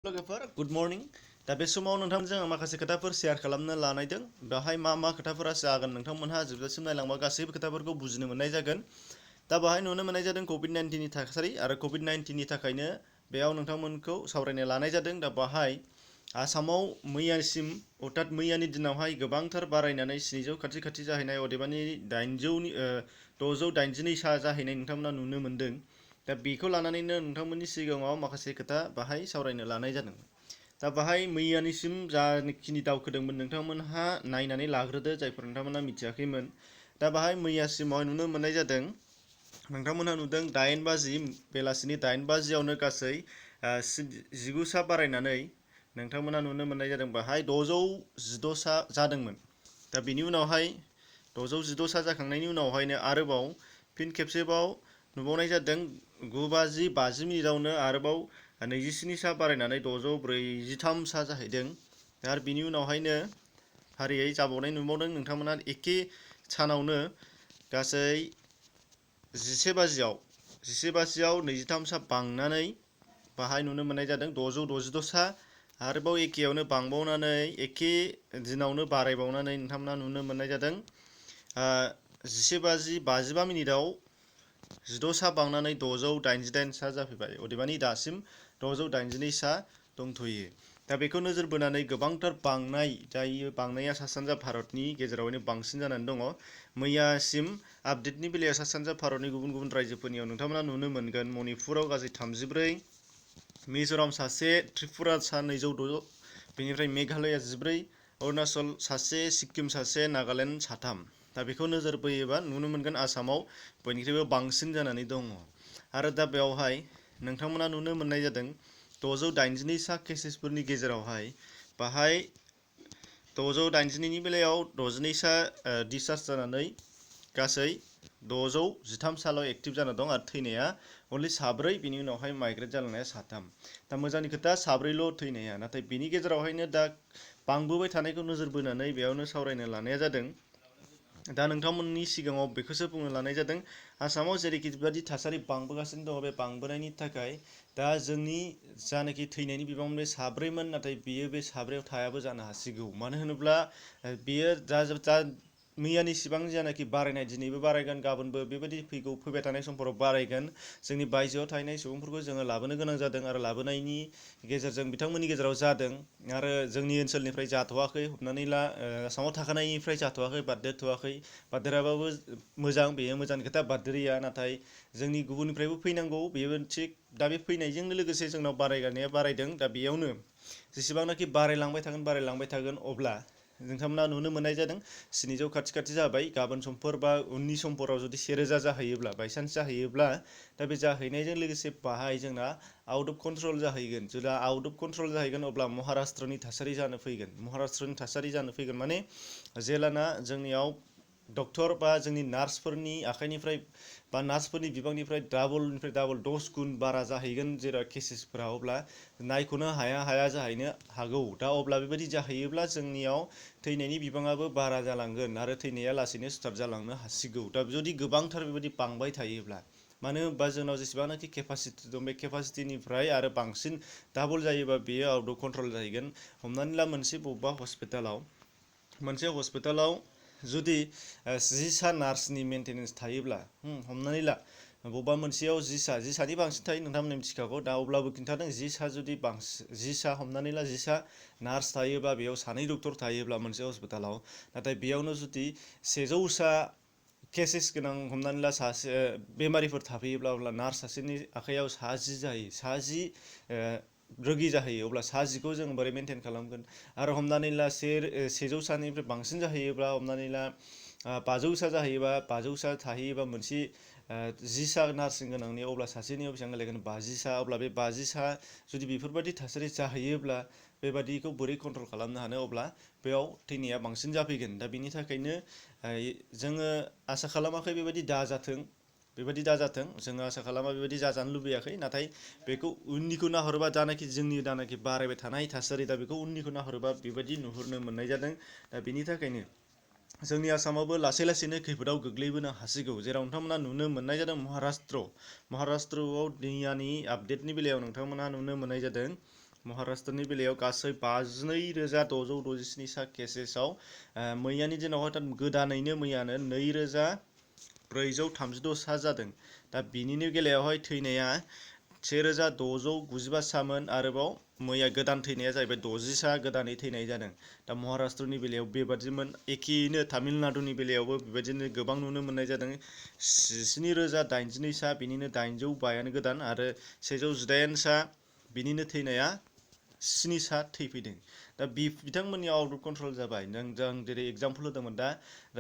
लोगोफोर good morning. दा बे समाव नोंथांजों आं माखासे खोथाफोर शेयार खालामनो लानायदों। बेवहाय मा खोथाफोरा जागोन नोंथांमोनहा जोबजासिम नायलांबा गासैबो खोथाफोरखौ बुजिनो मोननाय जागोन। दा बेवहाय नुनो मोननाय जादों कभिड-19 नि थासारि आरो कभिड-19 नि थाखायनो बेयाव नोंथांमोनखौ सावरायनो लानाय जादों। दा बेवहाय आसामाव मैयासिम अर्थात मैयानि दिनावहाय गोबांथार बारायनानै 700 खाथि जाहैनाय अदेबानि 682 सा जाहैनाय नोंथांमोना नुनो मोनदों। दा बेखौ लानानैनो नोंथांमोननि सिगाङाव माखासे खोथा बाहाय सावरायनो लानाय जादों। दा बाहाय मैयानिसिम जाखिनि दावखोदोंमोन नोंथांमोनहा नायनानै लाग्रोदो जायफोर नोंथांमोनहा मिथियाखैमोन। दा बाहाय मैयासिमाव नुनो मोननाय जादों नोंथांमोनहा नुदों 8 बाजि बेलासिनि 8 बाजियावनो गासै 19 सा बारायनानै नोंथांमोनहा नुनो मोननाय जादों बाहाय 612 सा जादोंमोन। दा बेनि उनावहाय 612 सा जाखांनायनि उनावहायनो आरोबाव फिन खेबसेबाव नुबावनाय जादों 9 बाजि 50 मिनिटावनो आरोबाव 27 सा बारायनानै 643 सा जाहैदों। आरो बिनि उनावहायनो फारियै जाबावनाय नुबावदों नोंथांमोना एखे सानावनो गासै 11 बाजियाव 23 सा बांनानै बाहाय नुनो मोननाय जादों 666 सा। आरोबाव एखेयावनो बांबावनानै एखे दिनावनो बारायबावनानै नोंथांमोना नुनो मोननाय जादों 11 बाजि 55 मिनिटाव 16 सा बांनानै 688 सा जाफैबाय। अदेबानि दासिम 682 सा दंथ'यो। दा बेखौ नोजोर बोनानै गोबांथार बांनाय जायो। बांनाया सा सानजा भारतनि गेजेरावनो बांसिन जानानै दङ। मैयासिम आपडेटनि बेलायाव सा सानजा भारतनि गुबुन गुबुन रायजोफोरनियाव नोंथांमोना नुनो मोनगोन मणिपुराव गासै 34, मिज'राम सासे, त्रिपुरा सा 206, बेनिफ्राय मेघालया 14, अरुणाचल सासे, सिक्किम सासे, नागालेण्ड साथाम। दा बेखौ नोजोर बोयोबा नुनो मोनगोन आसामाव बयनिख्रुइबो बांसिन जानानै दङ। आरो दा बेवहाय नोंथांमोना नुनो मोननाय जादों 682 सा केसेसफोरनि गेजेरावहाय बाहाय 682 नि बेलायाव 62 सा डिसचार्ज जानानै गासै 613 साल' एक्टिभ जाना दं आरो थैनाया अनलि 4। बिनि उनावहाय माइग्रेट जालांनाया 3। दा मोजांनि खोथा 4ल' थैनाया। नाथाय बिनि गेजेरावहायनो दा बांबोबाय थानायखौ नोजोर बोनानै बेयावनो सावरायनो लानाया जादों। दा नोंथांमोननि सिगाङाव बेखौसो बुंनो लानाय जादों आसामाव जेरैबायदि थासारि बांबोगासिनो दङ बे बांबोनायनि थाखाय दा जोंनि जानाखि थैनायनि बिबां बे 4मोन नाथाय बियो बे 4आव थायाबो जानो हासिगौ। मानो होनोब्ला बियो दा मैयानि सिबां जानाखि बारायनाय दिनैबो बारायगोन गाबोनबो बेबायदि फैबाय थानाय समफोराव बारायगोन। जोंनि बायजोआव थाहैनाय सुबुंफोरखौ जोङो लाबोनो गोनां जादों आरो लाबोनायनि गेजेरजों बिथांमोननि गेजेराव जादों आरो जोंनि ओनसोलनिफ्राय जाथ'वाखै। हमनानै ला आसामाव थाखानायनिफ्राय जाथ'वाखै, बारदेरथ'वाखै। बारदेराबाबो मोजां, बेयो मोजांनि खोथा बारदेरिया। नाथाय जोंनि गुबुननिफ्रायबो फैनांगौ बेयो थिग। दा बे फैनायजोंनो लोगोसे जोंनाव बारायगारनाया बारायदों। दा बेयावनो जेसेबांनाखि बारायलांबाय थागोन अब्ला नोंथांमोना नुनो मोननाय जादों 700 खाथि जाबाय। गाबोन समफोर बा उननि समफोराव जुदि 1000 जाहैयोब्ला बायसान्स जाहैयोब्ला दा बे जाहैनायजों लोगोसे बाहाय जोंना आउट अफ कन्ट्रल जाहैगोन। जेब्ला आउट अफ कन्ट्रल जाहैगोन अब्ला महाराष्ट्रनि थासारि जानो फैगोन। महाराष्ट्रनि थासारि जानो फैगोन माने जेलाना जोंनियाव डक्टर बा जोंनि नार्सफोरनि आखाइनिफ्राय बा नार्सफोरनि बिबांनिफ्राय डाबलनिफ्राय डाबल 10 गुन बारा जाहैगोन जेराव केसेसफोरा अब्ला नायख'नो हाया जाहैनो हागौ। दा अब्ला बेबायदि जाहैयोब्ला जोंनियाव थैनायनि बिबाङाबो बारा जालांगोन आरो थैनाया लासैनो स्टार्ट जालांनो हासिगौ। दा जुदि गोबांथार बेबायदि बांबाय थायोब्ला, मानो होनबा जोंनाव जेसेबांनाखि केपासिटि दं बे केपासिटिनिफ्राय आरो बांसिन डाबल जायोबा बेयो आउट अफ कन्ट्रल जाहैगोन। हमनानै ला बबेबा हस्पिटालाव जुदि 10 सा नार्सनि मेन्टेनेन्स थायोब्ला हमनानै ला बबेबा मोनसेयाव 10 सानि बांसिन थायो नोंथांमोनहा मिथिखागौ। दा अब्लाबो खिन्थादों 10 सा जुदि 10 सा हमनानै ला 10 सा नार्स थायोबा बेयाव 2 डक्टर थायोब्ला मोनसे हस्पिटालाव, नाथाय बेयावनो जुदि 100 सा केसेस गोनां हमनानै ला सासे बेमारिफोर थाफैयोब्ला अब्ला नार्स सासेनि आखाइयाव 10 जायो, 10 रोगि जाहैयो। अब्ला 10खौ जों बोरै मेनटेन खालामगोन? आरो हमनानै ला 100 सानिफ्राय बांसिन जाहैयोब्ला हमनानै ला 500 सा जाहैयोबा 500 सा थाहैयोबा मोनसे 10 सा नार्सिं गोनांनि अब्ला सासेनियाव बेसेबां गोलैगोन? 50 सा। अब्ला बे 50 सा जुदि बेफोरबायदि थासारि जाहैयोब्ला बेबादिखौ बोरै कन्ट्रल खालामनो हानो? अब्ला बेयाव थैनाया बांसिन जाफैगोन। दा बेनि थाखायनो जोङो आसा खालामाखै बेबायदि दाजाथों। जोङो आसा खालामा बेबायदि जाजानो लुबैयाखै। नाथाय बेखौ उननिखौ नाहरोबा जोंनि बारायबाय थानाय थासारि दा बेखौ उननिखौ नाहरोबा बेबायदि नुहुरनो मोननाय जादों। दा बेनि थाखायनो जोंनि आसामावबो लासै खैफोदाव गोग्लैबोनो हासिगौ। जेराव नोंथांमोना नुनो मोननाय जादों महाराष्ट्रआव मैयानि आपडेटनि बेलायाव नोंथांमोना नुनो मोननाय जादों महाराष्ट्रनि बेलायाव गासै 52,667 सा केसेसआव मैयानि दिनावहाय गोदानैनो मैयानो 2,436 सा जादों। दा बिनिनो बेलायावहाय थैनाया 1,695 सामोन, आरोबाव मैया गोदान थैनाया जाहैबाय 60 सा गोदानै थैनाय जादों। दा महाराष्ट्रनि बेलायाव बेबादिमोन। एखेयैनो तामिलनाडुनि बेलायावबो बेबायदिनो गोबां नुनो मोननाय जादों। 17,082 सा, बिनिनो 852 गोदान, आरो 118 सा, बिनिनो थैनाया 7 सा थैफैदों। दा बिथांमोननि आउट अफ कन्ट्रल जाबाय। जों जेरै एग्जाम्पल होदोंमोन दा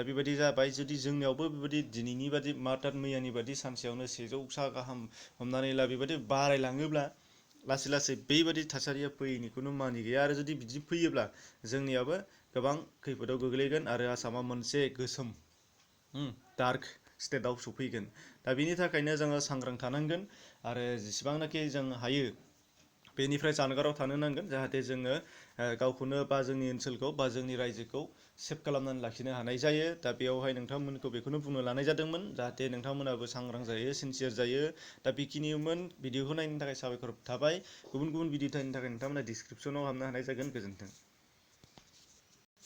बेबायदि जाबाय। जुदि जोंनियावबो बेबायदि दिनैनि बादि मैयानि बादि सानसेयावनो 100 सा गाहाम हमनानै ला बेबायदि बारायलाङोब्ला लासै लासै बेबायदि थासारिया फैयैनिखौनो मानि गैया। आरो जुदि बिदि फैयोब्ला जोंनियाबो गोबां खैफोदाव गोग्लैगोन आरो आसामा मोनसे गोसोम डार्क स्टेटआव सफैगोन। दा बेनि थाखायनो जोङो सांग्रां थानांगोन आरो जेसेबांनाखि जों हायो बेनिफ्राय जानगाराव थानो नांगोन, जाहाथे जोङो गावखौनो बा जोंनि ओनसोलखौ बा जोंनि रायजोखौ सेफ खालामनानै लाखिनो हानाय जायो। दा बेयावहाय नोंथांमोनखौ बेखौनो बुंनो लानाय जादोंमोन, जाहाथे नोंथांमोनाबो सांग्रां जायो, सिनसियार जायो। दा बेखिनिमोन। भिडिअखौ नायनो थाखाय साबायखर थाबाय। गुबुन गुबुन भिडिअ नायनो थाखाय नोंथांमोना डिसक्रिपसनाव हाबनो हानाय जागोन। गोजोन्थों।